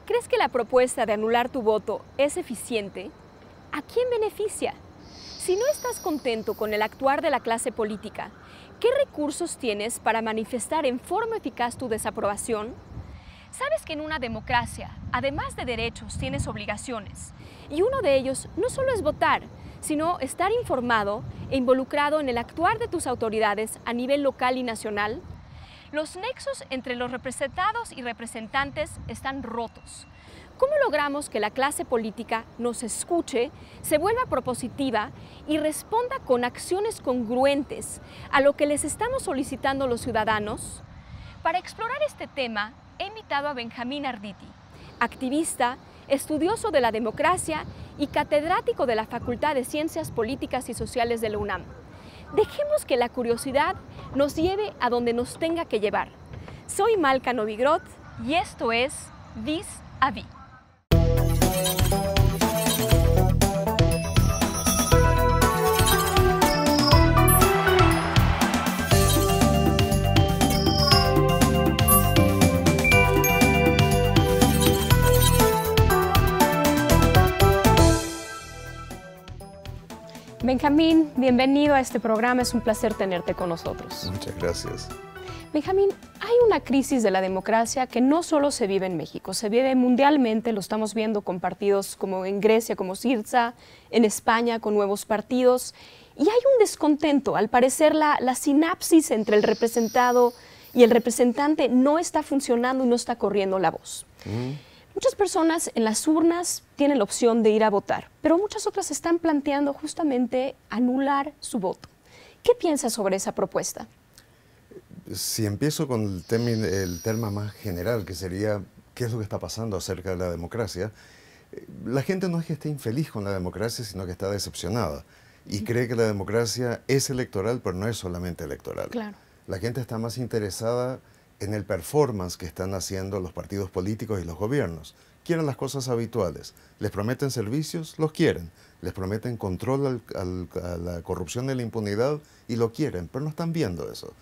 ¿Crees que la propuesta de anular tu voto es eficiente? ¿A quién beneficia? Si no estás contento con el actuar de la clase política, ¿qué recursos tienes para manifestar en forma eficaz tu desaprobación? ¿Sabes que en una democracia, además de derechos, tienes obligaciones? Y uno de ellos no solo es votar, sino estar informado e involucrado en el actuar de tus autoridades a nivel local y nacional. Los nexos entre los representados y representantes están rotos. ¿Cómo logramos que la clase política nos escuche, se vuelva propositiva y responda con acciones congruentes a lo que les estamos solicitando los ciudadanos? Para explorar este tema, he invitado a Benjamín Arditi, activista, estudioso de la democracia y catedrático de la Facultad de Ciencias Políticas y Sociales de la UNAM. Dejemos que la curiosidad nos lleve a donde nos tenga que llevar. Soy Malca Novigrod y esto es Vis a Vis. Benjamín, bienvenido a este programa, es un placer tenerte con nosotros. Muchas gracias. Benjamín, hay una crisis de la democracia que no solo se vive en México, se vive mundialmente, lo estamos viendo con partidos como en Grecia, como Syriza, en España con nuevos partidos, y hay un descontento. Al parecer la sinapsis entre el representado y el representante no está funcionando y no está corriendo la voz. Muchas personas en las urnas tienen la opción de ir a votar, pero muchas otras están planteando justamente anular su voto. ¿Qué piensas sobre esa propuesta? Si empiezo con el tema más general, que sería qué es lo que está pasando acerca de la democracia, la gente no es que esté infeliz con la democracia, sino que está decepcionada y cree que la democracia es electoral, pero no es solamente electoral. Claro. La gente está más interesada en el performance que están haciendo los partidos políticos y los gobiernos. Quieren las cosas habituales. Les prometen servicios, los quieren. Les prometen control a la corrupción y la impunidad y lo quieren, pero no están viendo eso.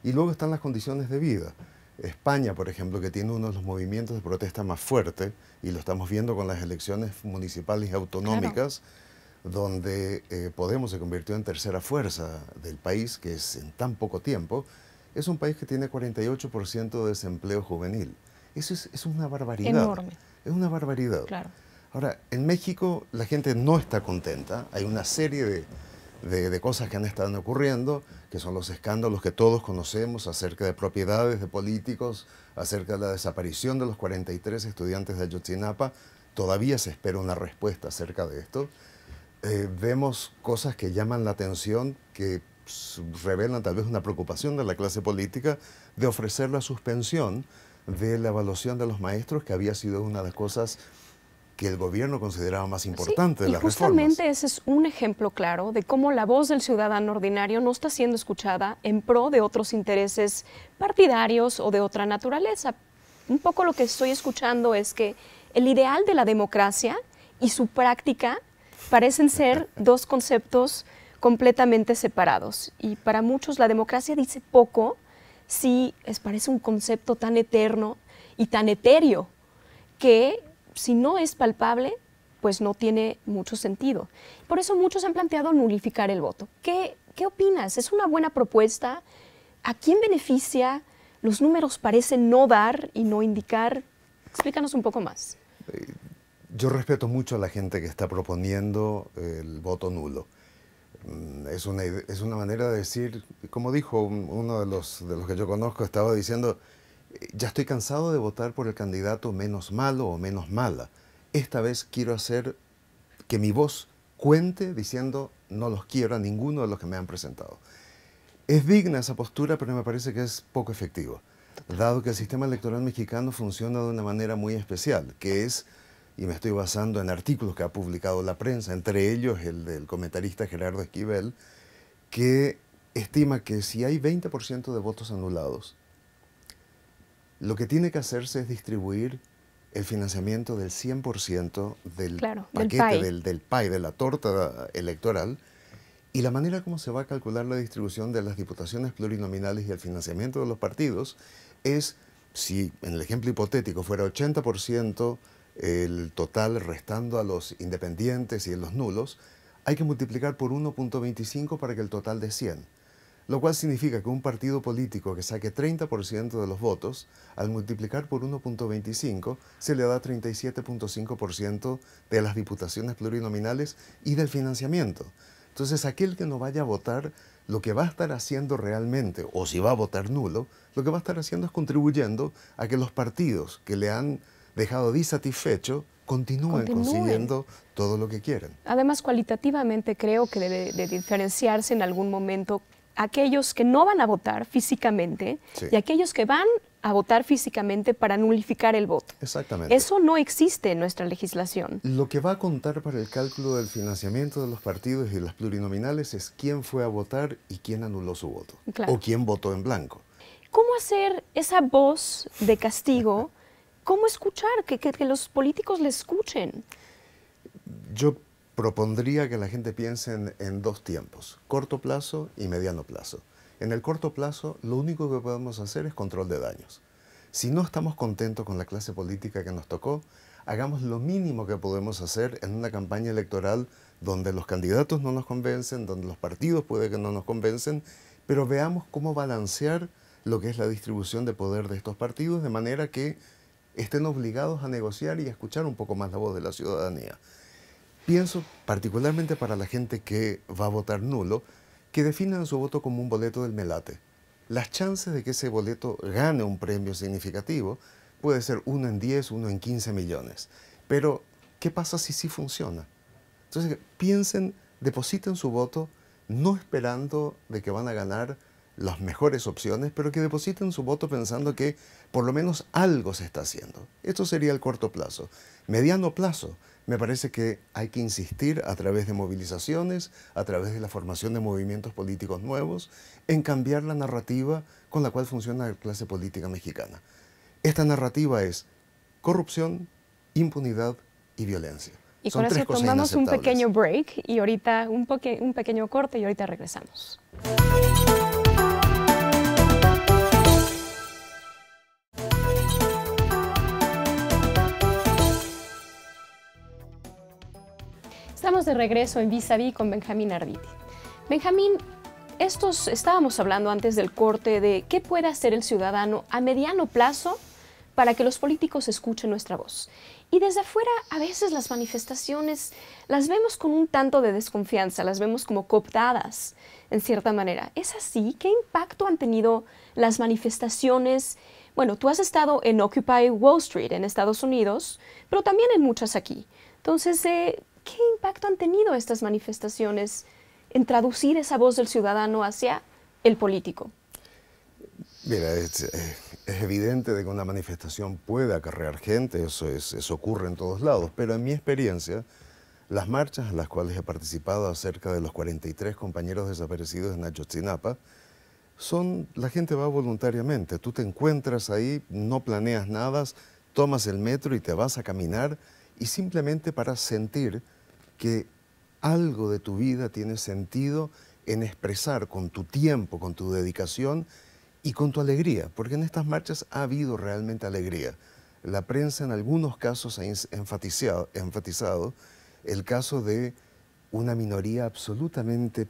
Y luego están las condiciones de vida. España, por ejemplo, que tiene uno de los movimientos de protesta más fuertes, y lo estamos viendo con las elecciones municipales y autonómicas, claro, donde Podemos se convirtió en tercera fuerza del país, que es en tan poco tiempo. Es un país que tiene 48% de desempleo juvenil. Eso es una barbaridad. Enorme. Es una barbaridad. Claro. Ahora, en México la gente no está contenta. Hay una serie de cosas que han estado ocurriendo, que son los escándalos que todos conocemos acerca de propiedades de políticos, acerca de la desaparición de los 43 estudiantes de Ayotzinapa. Todavía se espera una respuesta acerca de esto. Vemos cosas que llaman la atención, que revelan tal vez una preocupación de la clase política de ofrecer la suspensión de la evaluación de los maestros, que había sido una de las cosas que el gobierno consideraba más importante de las reformas. Justamente ese es un ejemplo claro de cómo la voz del ciudadano ordinario no está siendo escuchada en pro de otros intereses partidarios o de otra naturaleza. Un poco lo que estoy escuchando es que el ideal de la democracia y su práctica parecen ser dos conceptos completamente separados. Y para muchos la democracia dice poco si parece un concepto tan eterno y tan etéreo que si no es palpable, pues no tiene mucho sentido. Por eso muchos han planteado nulificar el voto. ¿Qué opinas? ¿Es una buena propuesta? ¿A quién beneficia? Los números parecen no dar y no indicar. Explícanos un poco más. Yo respeto mucho a la gente que está proponiendo el voto nulo. Es una manera de decir, como dijo uno de los que yo conozco, estaba diciendo, ya estoy cansado de votar por el candidato menos malo o menos mala. Esta vez quiero hacer que mi voz cuente diciendo no los quiero a ninguno de los que me han presentado. Es digna esa postura, pero me parece que es poco efectiva, dado que el sistema electoral mexicano funciona de una manera muy especial, que es, y me estoy basando en artículos que ha publicado la prensa, entre ellos el del comentarista Gerardo Esquivel, que estima que si hay 20% de votos anulados, lo que tiene que hacerse es distribuir el financiamiento del 100% del paquete, del PAI, de la torta electoral, y la manera como se va a calcular la distribución de las diputaciones plurinominales y el financiamiento de los partidos es si en el ejemplo hipotético fuera 80% el total restando a los independientes y a los nulos, hay que multiplicar por 1.25 para que el total dé 100. Lo cual significa que un partido político que saque 30% de los votos, al multiplicar por 1.25, se le da 37.5% de las diputaciones plurinominales y del financiamiento. Entonces, aquel que no vaya a votar, lo que va a estar haciendo realmente, o si va a votar nulo, lo que va a estar haciendo es contribuyendo a que los partidos que le han dejado disatisfecho continúen consiguiendo todo lo que quieren. Además, cualitativamente creo que debe de diferenciarse en algún momento aquellos que no van a votar físicamente y aquellos que van a votar físicamente para nulificar el voto. Exactamente. Eso no existe en nuestra legislación. Lo que va a contar para el cálculo del financiamiento de los partidos y de las plurinominales es quién fue a votar y quién anuló su voto. Claro. O quién votó en blanco. ¿Cómo hacer esa voz de castigo? ¿Cómo escuchar? Que los políticos le escuchen. Yo propondría que la gente piense en dos tiempos, corto plazo y mediano plazo. En el corto plazo, lo único que podemos hacer es control de daños. Si no estamos contentos con la clase política que nos tocó, hagamos lo mínimo que podemos hacer en una campaña electoral donde los candidatos no nos convencen, donde los partidos puede que no nos convencen, pero veamos cómo balancear lo que es la distribución de poder de estos partidos de manera que estén obligados a negociar y a escuchar un poco más la voz de la ciudadanía. Pienso, particularmente para la gente que va a votar nulo, que definan su voto como un boleto del Melate. Las chances de que ese boleto gane un premio significativo puede ser 1 en 10, 1 en 15 millones. Pero, ¿qué pasa si sí funciona? Entonces, piensen, depositen su voto, no esperando de que van a ganar las mejores opciones, pero que depositen su voto pensando que por lo menos algo se está haciendo. Esto sería el corto plazo. Mediano plazo, me parece que hay que insistir a través de movilizaciones, a través de la formación de movimientos políticos nuevos, en cambiar la narrativa con la cual funciona la clase política mexicana. Esta narrativa es corrupción, impunidad y violencia. Y con eso tomamos un pequeño break y ahorita un pequeño corte y ahorita regresamos. Estamos de regreso en Vis a Vis con Benjamín Arditi. Benjamín, estábamos hablando antes del corte de qué puede hacer el ciudadano a mediano plazo para que los políticos escuchen nuestra voz. Y desde afuera, a veces las manifestaciones las vemos con un tanto de desconfianza, las vemos como cooptadas, en cierta manera. ¿Es así? ¿Qué impacto han tenido las manifestaciones? Bueno, tú has estado en Occupy Wall Street en Estados Unidos, pero también en muchas aquí. Entonces, ¿qué impacto han tenido estas manifestaciones en traducir esa voz del ciudadano hacia el político? Mira, es evidente de que una manifestación puede acarrear gente, eso ocurre en todos lados, pero en mi experiencia, las marchas en las cuales he participado acerca de los 43 compañeros desaparecidos en Ayotzinapa, la gente va voluntariamente. Tú te encuentras ahí, no planeas nada, tomas el metro y te vas a caminar, y simplemente para sentir que algo de tu vida tiene sentido en expresar con tu tiempo, con tu dedicación y con tu alegría, porque en estas marchas ha habido realmente alegría. La prensa en algunos casos ha enfatizado el caso de una minoría absolutamente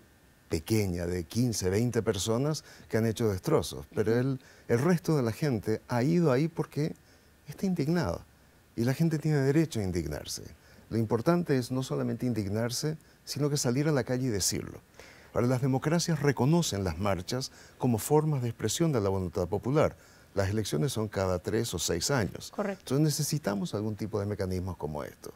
pequeña, de 15, 20 personas que han hecho destrozos, pero el resto de la gente ha ido ahí porque está indignada. Y la gente tiene derecho a indignarse. Lo importante es no solamente indignarse, sino que salir a la calle y decirlo. Ahora, las democracias reconocen las marchas como formas de expresión de la voluntad popular. Las elecciones son cada 3 o 6 años. Correcto. Entonces necesitamos algún tipo de mecanismos como estos.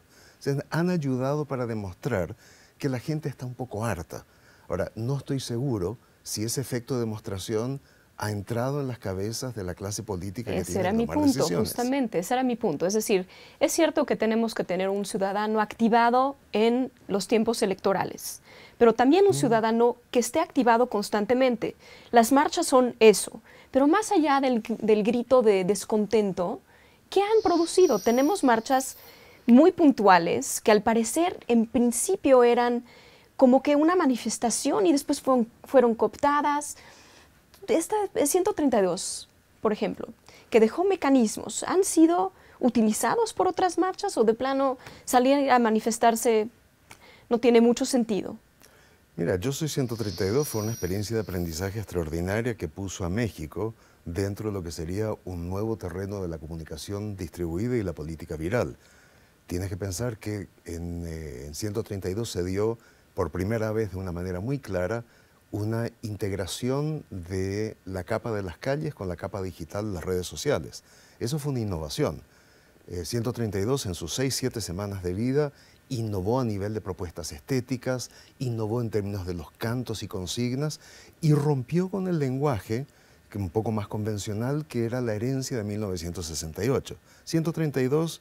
Han ayudado para demostrar que la gente está un poco harta. Ahora, no estoy seguro si ese efecto de demostración ha entrado en las cabezas de la clase política que tiene que tomar decisiones. Ese era mi punto, justamente, ese era mi punto. Es decir, es cierto que tenemos que tener un ciudadano activado en los tiempos electorales, pero también un ciudadano que esté activado constantemente. Las marchas son eso, pero más allá del grito de descontento, ¿qué han producido? Tenemos marchas muy puntuales que al parecer en principio eran como que una manifestación y después fueron cooptadas. Esta 132, por ejemplo, que dejó mecanismos, ¿han sido utilizados por otras marchas o de plano salir a manifestarse no tiene mucho sentido? Mira, Yo Soy 132 fue una experiencia de aprendizaje extraordinaria que puso a México dentro de lo que sería un nuevo terreno de la comunicación distribuida y la política viral. Tienes que pensar que en 132 se dio por primera vez de una manera muy clara una integración de la capa de las calles con la capa digital de las redes sociales. Eso fue una innovación. 132 en sus 6-7 semanas de vida innovó a nivel de propuestas estéticas, innovó en términos de los cantos y consignas y rompió con el lenguaje que un poco más convencional que era la herencia de 1968. 132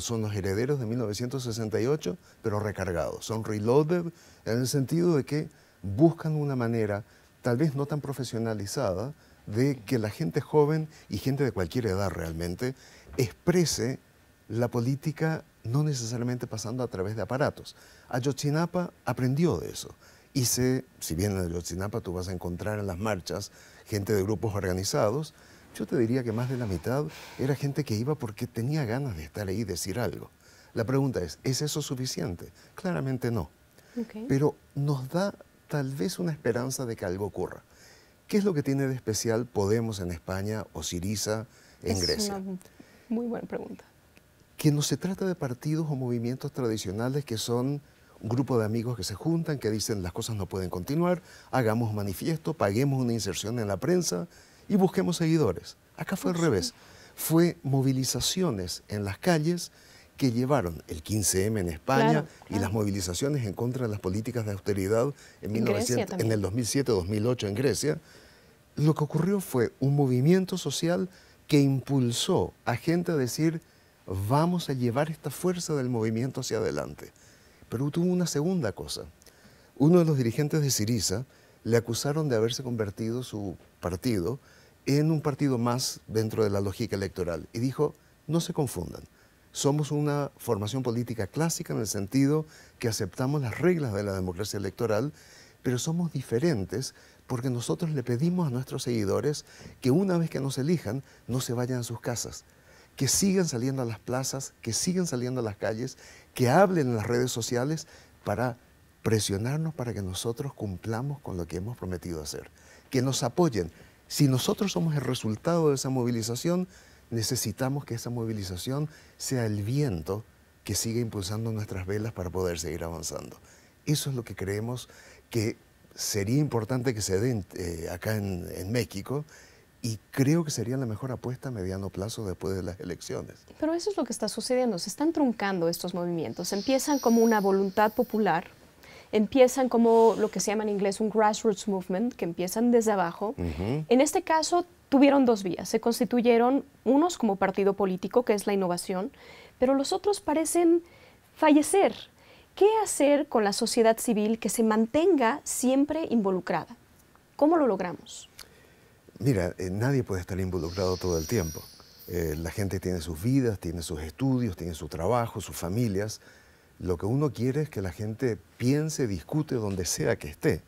son los herederos de 1968, pero recargados. Son reloaded en el sentido de que buscan una manera, tal vez no tan profesionalizada, de que la gente joven y gente de cualquier edad realmente exprese la política no necesariamente pasando a través de aparatos. Ayotzinapa aprendió de eso. Si bien en Ayotzinapa tú vas a encontrar en las marchas gente de grupos organizados, yo te diría que más de la mitad era gente que iba porque tenía ganas de estar ahí y decir algo. La pregunta ¿es eso suficiente? Claramente no. Okay. Pero nos da tal vez una esperanza de que algo ocurra. ¿Qué es lo que tiene de especial Podemos en España o Syriza en Grecia? Es una muy buena pregunta. Que no se trata de partidos o movimientos tradicionales que son un grupo de amigos que se juntan, que dicen las cosas no pueden continuar, hagamos un manifiesto, paguemos una inserción en la prensa y busquemos seguidores. Acá fue al revés. Fue movilizaciones en las calles que llevaron el 15M en España y las movilizaciones en contra de las políticas de austeridad en el 2007-2008 en Grecia. Lo que ocurrió fue un movimiento social que impulsó a gente a decir vamos a llevar esta fuerza del movimiento hacia adelante. Pero tuvo una segunda cosa. Uno de los dirigentes de Syriza le acusaron de haberse convertido su partido en un partido más dentro de la lógica electoral. Y dijo, no se confundan. Somos una formación política clásica en el sentido que aceptamos las reglas de la democracia electoral, pero somos diferentes porque nosotros le pedimos a nuestros seguidores que una vez que nos elijan, no se vayan a sus casas, que sigan saliendo a las plazas, que sigan saliendo a las calles, que hablen en las redes sociales para presionarnos para que nosotros cumplamos con lo que hemos prometido hacer, que nos apoyen. Si nosotros somos el resultado de esa movilización, necesitamos que esa movilización sea el viento que siga impulsando nuestras velas para poder seguir avanzando. Eso es lo que creemos que sería importante que se dé acá en México y creo que sería la mejor apuesta a mediano plazo después de las elecciones. Pero eso es lo que está sucediendo, se están truncando estos movimientos, empiezan como una voluntad popular, empiezan como lo que se llama en inglés un grassroots movement, que empiezan desde abajo. En este caso tuvieron dos vías, se constituyeron unos como partido político, que es la innovación, pero los otros parecen fallecer. ¿Qué hacer con la sociedad civil que se mantenga siempre involucrada? ¿Cómo lo logramos? Mira, nadie puede estar involucrado todo el tiempo. La gente tiene sus vidas, tiene sus estudios, tiene su trabajo, sus familias. Lo que uno quiere es que la gente piense, discute donde sea que esté.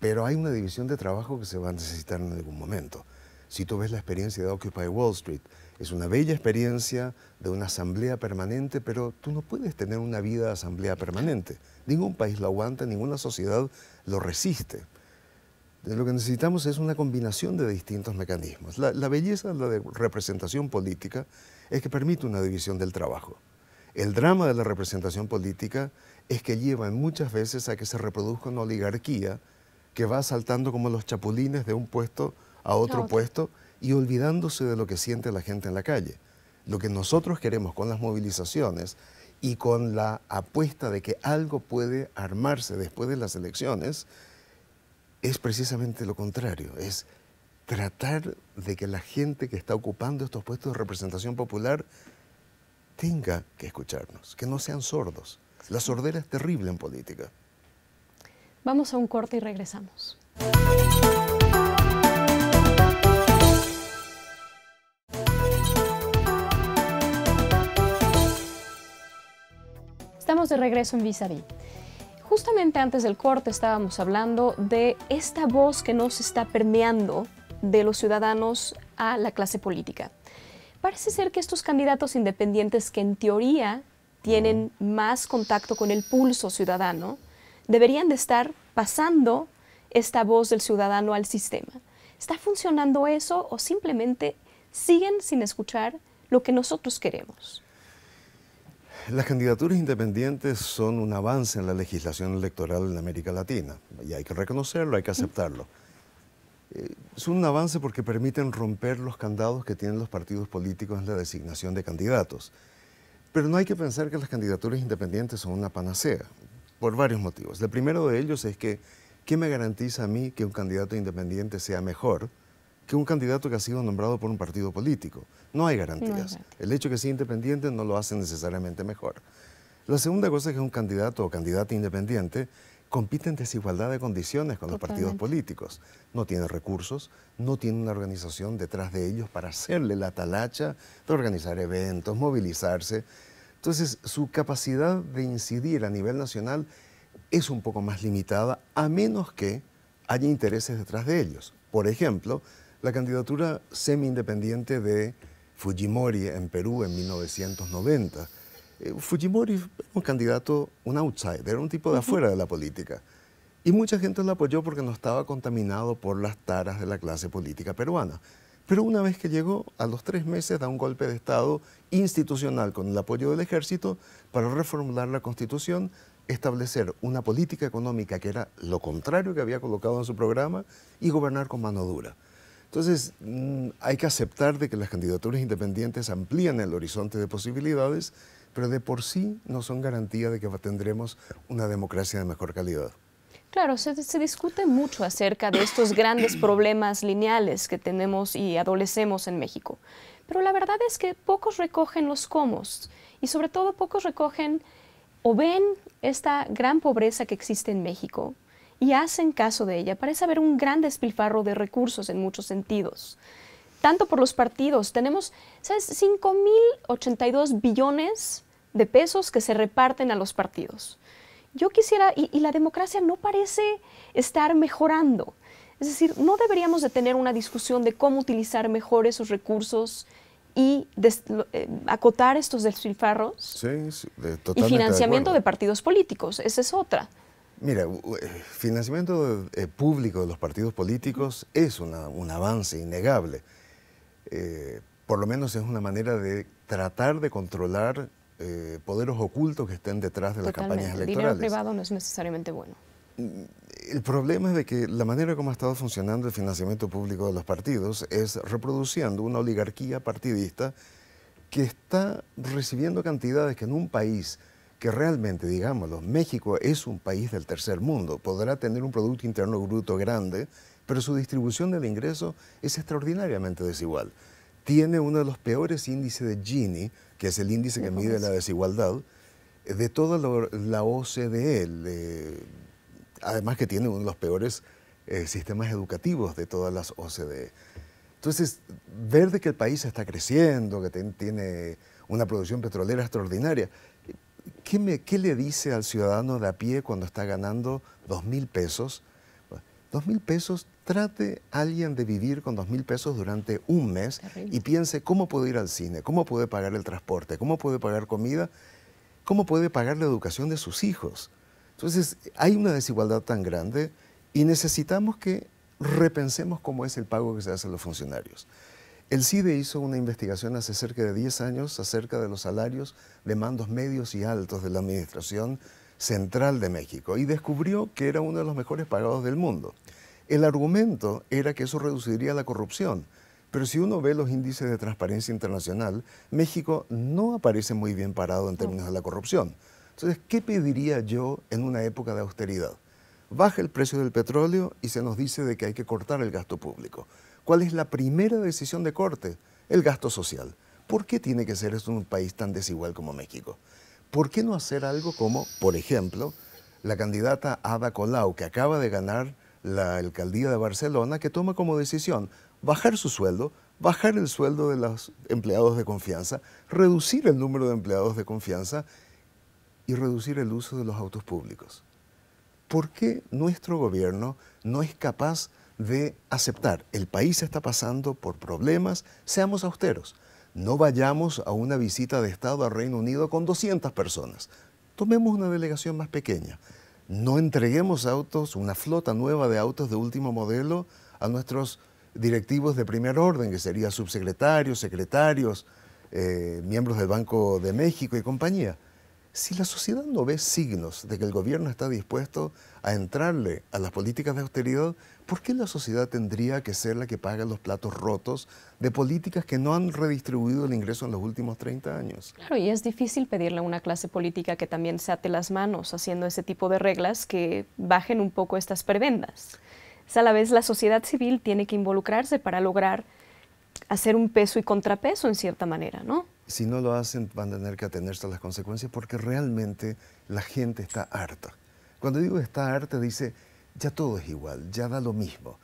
Pero hay una división de trabajo que se va a necesitar en algún momento. Si tú ves la experiencia de Occupy Wall Street, es una bella experiencia de una asamblea permanente, pero tú no puedes tener una vida de asamblea permanente. Ningún país lo aguanta, ninguna sociedad lo resiste. Lo que necesitamos es una combinación de distintos mecanismos. La belleza de la representación política es que permite una división del trabajo. El drama de la representación política es que lleva muchas veces a que se reproduzca una oligarquía que va saltando como los chapulines de un puesto a otro puesto y olvidándose de lo que siente la gente en la calle. Lo que nosotros queremos con las movilizaciones y con la apuesta de que algo puede armarse después de las elecciones es precisamente lo contrario, es tratar de que la gente que está ocupando estos puestos de representación popular tenga que escucharnos, que no sean sordos. La sordera es terrible en política. Vamos a un corte y regresamos. Estamos de regreso en Vis a Vis. Justamente antes del corte estábamos hablando de esta voz que nos está permeando de los ciudadanos a la clase política. Parece ser que estos candidatos independientes que en teoría tienen más contacto con el pulso ciudadano, deberían de estar pasando esta voz del ciudadano al sistema. ¿Está funcionando eso o simplemente siguen sin escuchar lo que nosotros queremos? Las candidaturas independientes son un avance en la legislación electoral en América Latina y hay que reconocerlo, hay que aceptarlo. Son un avance porque permiten romper los candados que tienen los partidos políticos en la designación de candidatos. Pero no hay que pensar que las candidaturas independientes son una panacea, por varios motivos. El primero de ellos es que, ¿qué me garantiza a mí que un candidato independiente sea mejor que un candidato que ha sido nombrado por un partido político? No hay garantías. El hecho de que sea independiente no lo hace necesariamente mejor. La segunda cosa es que un candidato o candidata independiente compite en desigualdad de condiciones con los partidos políticos. No tiene recursos, no tiene una organización detrás de ellos para hacerle la talacha de organizar eventos, movilizarse. Entonces, su capacidad de incidir a nivel nacional es un poco más limitada, a menos que haya intereses detrás de ellos. Por ejemplo, la candidatura semi-independiente de Fujimori en Perú en 1990. Fujimori era un candidato, un outsider, un tipo de afuera de la política. Y mucha gente lo apoyó porque no estaba contaminado por las taras de la clase política peruana. Pero una vez que llegó, a los 3 meses da un golpe de Estado institucional con el apoyo del ejército para reformular la Constitución, establecer una política económica que era lo contrario que había colocado en su programa y gobernar con mano dura. Entonces, hay que aceptar de que las candidaturas independientes amplían el horizonte de posibilidades, pero de por sí no son garantía de que tendremos una democracia de mejor calidad. Claro, se discute mucho acerca de estos grandes problemas lineales que tenemos y adolecemos en México. Pero la verdad es que pocos recogen los comos y sobre todo pocos recogen o ven esta gran pobreza que existe en México y hacen caso de ella. Parece haber un gran despilfarro de recursos en muchos sentidos. Tanto por los partidos, tenemos, ¿sabes?, 5.082 billones de pesos que se reparten a los partidos. Yo quisiera, y la democracia no parece estar mejorando. Es decir, no deberíamos de tener una discusión de cómo utilizar mejor esos recursos y acotar estos despilfarros. Sí, totalmente. Y financiamiento de partidos políticos, esa es otra. Mira, financiamiento público de los partidos políticos es un avance innegable. Por lo menos es una manera de tratar de controlar poderes ocultos que estén detrás de las campañas electorales. El dinero privado no es necesariamente bueno. El problema es de que la manera como ha estado funcionando el financiamiento público de los partidos es reproduciendo una oligarquía partidista que está recibiendo cantidades que en un país que realmente, digámoslo, México es un país del tercer mundo, podrá tener un Producto Interno Bruto grande, pero su distribución del ingreso es extraordinariamente desigual. Tiene uno de los peores índices de Gini, que es el índice que mide la desigualdad, de toda la OCDE, además que tiene uno de los peores sistemas educativos de todas las OCDE. Entonces, ver de que el país está creciendo, que tiene una producción petrolera extraordinaria, ¿qué le dice al ciudadano de a pie cuando está ganando 2.000 pesos? 2.000 pesos, trate a alguien de vivir con 2.000 pesos durante un mes y piense cómo puede ir al cine, cómo puede pagar el transporte, cómo puede pagar comida, cómo puede pagar la educación de sus hijos. Entonces, hay una desigualdad tan grande y necesitamos que repensemos cómo es el pago que se hace a los funcionarios. El CIDE hizo una investigación hace cerca de 10 años acerca de los salarios de mandos medios y altos de la Administración Central de México y descubrió que era uno de los mejores pagados del mundo. El argumento era que eso reduciría la corrupción, pero si uno ve los índices de transparencia internacional, México no aparece muy bien parado en términos de la corrupción. Entonces, ¿qué pediría yo en una época de austeridad? Baja el precio del petróleo y se nos dice de que hay que cortar el gasto público. ¿Cuál es la primera decisión de corte? El gasto social. ¿Por qué tiene que ser esto en un país tan desigual como México? ¿Por qué no hacer algo como, por ejemplo, la candidata Ada Colau, que acaba de ganar la alcaldía de Barcelona, que toma como decisión bajar su sueldo, bajar el sueldo de los empleados de confianza, reducir el número de empleados de confianza y reducir el uso de los autos públicos? ¿Por qué nuestro gobierno no es capaz de aceptar, el país está pasando por problemas, seamos austeros. No vayamos a una visita de Estado al Reino Unido con 200 personas. Tomemos una delegación más pequeña. No entreguemos autos, una flota nueva de autos de último modelo a nuestros directivos de primer orden, que serían subsecretarios, secretarios, miembros del Banco de México y compañía. Si la sociedad no ve signos de que el gobierno está dispuesto a entrarle a las políticas de austeridad, ¿por qué la sociedad tendría que ser la que paga los platos rotos de políticas que no han redistribuido el ingreso en los últimos 30 años? Claro, y es difícil pedirle a una clase política que también se ate las manos haciendo ese tipo de reglas que bajen un poco estas prebendas. A la vez, la sociedad civil tiene que involucrarse para lograr hacer un peso y contrapeso en cierta manera, ¿no? Si no lo hacen, van a tener que atenerse a las consecuencias porque realmente la gente está harta. Cuando digo está harta, dice, ya todo es igual, ya da lo mismo.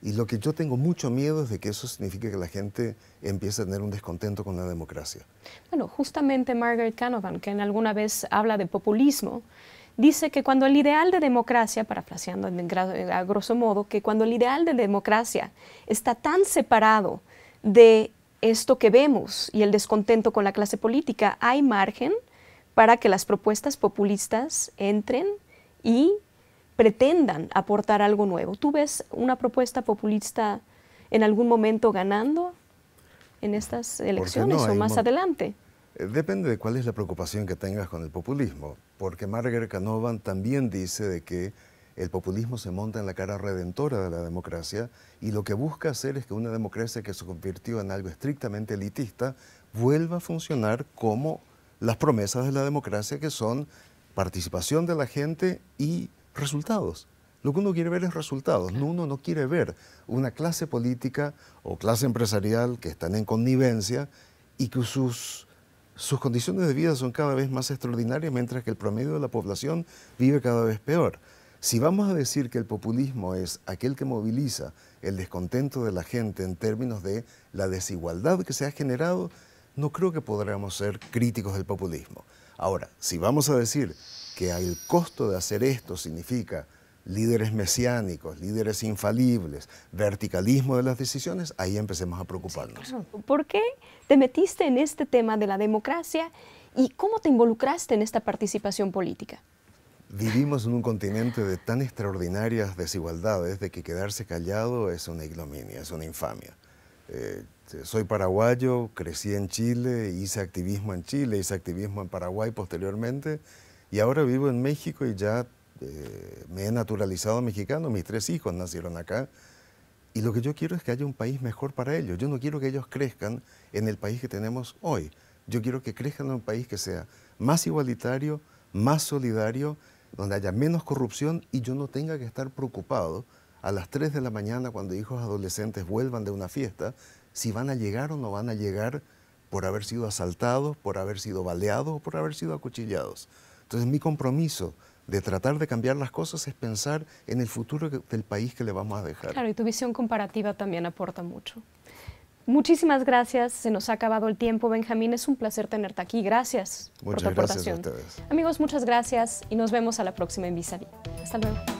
Y lo que yo tengo mucho miedo es de que eso signifique que la gente empiece a tener un descontento con la democracia. Bueno, justamente Margaret Canavan, que en alguna vez habla de populismo, dice que cuando el ideal de democracia, parafraseando a grosso modo, que cuando el ideal de democracia está tan separado de esto que vemos y el descontento con la clase política, hay margen para que las propuestas populistas entren y pretendan aportar algo nuevo. ¿Tú ves una propuesta populista en algún momento ganando en estas elecciones o más adelante? Depende de cuál es la preocupación que tengas con el populismo, porque Margaret Canavan también dice de que el populismo se monta en la cara redentora de la democracia y lo que busca hacer es que una democracia que se convirtió en algo estrictamente elitista vuelva a funcionar como las promesas de la democracia, que son participación de la gente y resultados. Lo que uno quiere ver es resultados. Uno no quiere ver una clase política o clase empresarial que están en connivencia y que sus condiciones de vida son cada vez más extraordinarias, mientras que el promedio de la población vive cada vez peor. Si vamos a decir que el populismo es aquel que moviliza el descontento de la gente en términos de la desigualdad que se ha generado, no creo que podamos ser críticos del populismo. Ahora, si vamos a decir que el costo de hacer esto significa líderes mesiánicos, líderes infalibles, verticalismo de las decisiones, ahí empecemos a preocuparnos. Sí, claro. ¿Por qué te metiste en este tema de la democracia y cómo te involucraste en esta participación política? Vivimos en un continente de tan extraordinarias desigualdades de que quedarse callado es una ignominia, es una infamia. Soy paraguayo, crecí en Chile, hice activismo en Chile, hice activismo en Paraguay posteriormente y ahora vivo en México y ya me he naturalizado mexicano, mis 3 hijos nacieron acá y lo que yo quiero es que haya un país mejor para ellos. Yo no quiero que ellos crezcan en el país que tenemos hoy. Yo quiero que crezcan en un país que sea más igualitario, más solidario, donde haya menos corrupción y yo no tenga que estar preocupado a las 3 de la mañana cuando hijos adolescentes vuelvan de una fiesta, si van a llegar o no van a llegar por haber sido asaltados, por haber sido baleados o por haber sido acuchillados. Entonces mi compromiso de tratar de cambiar las cosas es pensar en el futuro del país que le vamos a dejar. Claro, y tu visión comparativa también aporta mucho. Muchísimas gracias, se nos ha acabado el tiempo, Benjamín, es un placer tenerte aquí, gracias por tu aportación. Muchas gracias a ustedes. Amigos, muchas gracias y nos vemos a la próxima en Vis a Vis. Hasta luego.